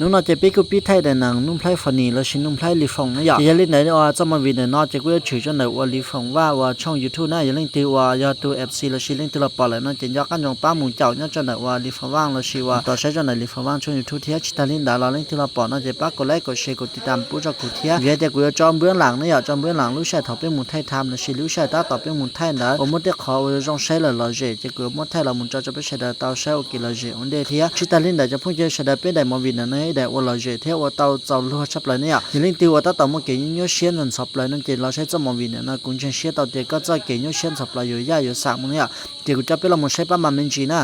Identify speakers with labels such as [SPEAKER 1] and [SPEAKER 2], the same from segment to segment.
[SPEAKER 1] 侬那这边个比泰的人，侬拍佛尼了是侬拍立风那呀？也领来话这么为的那这个除咗来话立风ว่าช่อง YouTube 那也领对话要ตัว FC 了是领对了跑来那真要กันจงป้าหมู่เจ้าเนี่ยจะไหนว่า立风ว่าง了是ว่าต่อใช้จะไหน立风ว่างช่อง YouTube ที่ชิตาลินดาเรา领对了跑那จะป้ากดไลค์กดแชร์กดติดตามปุ๊จะกูเทียเวียแต่กูจะจอมเบื้องหลังเนี่ยจอมเบื้องหลังลูกชายถอเป็นหมู่ไทยทำนะ是ลูกชายตาต่อเป็นหมู่ไทยนะ我们得考我用ใช้了了这这个หมู่ไทยเราหมู่เจ้าจะไปใช้的到ใช้โอเค了这我们得เทียชิตาลินดาจะพูดจะใช้的เป็นได้มาวินนะเนี่ยได้我了这เทีย我到走路ชับเลยเนี่ยยิ่ง领对我到到我给人有先人ชับเลยนั่นเจเราใช้这么วินนะกุญแจเสีย到เด็กก็จะ给人先ชับเลยอยู่ยาอยู่สามมึงเนี่ยเด็กกูจะเป็นเราหมู่ใช้ประมาณ1 จีนะ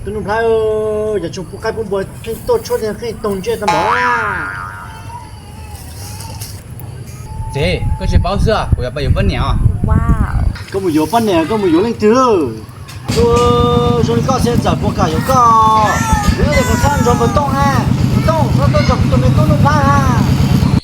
[SPEAKER 1] ตัวนุ่มพลายอย่าชมผู้ใครผู้บ่ให้โตช่วยให้ตรงเจตมอ
[SPEAKER 2] 姐，这是包车，我要不有本年啊。
[SPEAKER 3] 哇哦，
[SPEAKER 1] ก็มูอยู่ปั้นเนี่ยก็มูอยู่เล่นตื้อ说你搞现在不搞有搞有那个山中不动啊不动那都怎么没动弄怕啊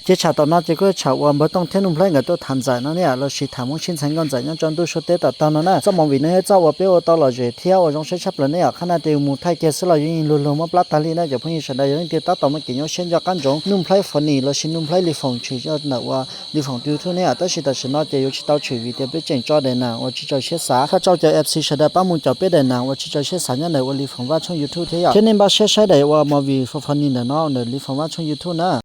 [SPEAKER 1] 这查到那这个查我不动天弄不来个都谈在那里啊เรา是谈我现在讲在那专都说得到到那这么为那找我被我到了这天我用谁插了呢看那对木太结束了原因路路么不拉达里那就朋友说的有人跌到到么给要先要干中弄不来分你了是弄不来离phòng去要那我离phòng丢出呢但是那就有去到去为的被整着的呢我去找些啥他找着 FC 说的把木找别的呢我去找些啥呢我离phòngว่าช่อง YouTube เทีย天天把些晒的我么为分你的那离phòngว่าช่อง YouTube 呢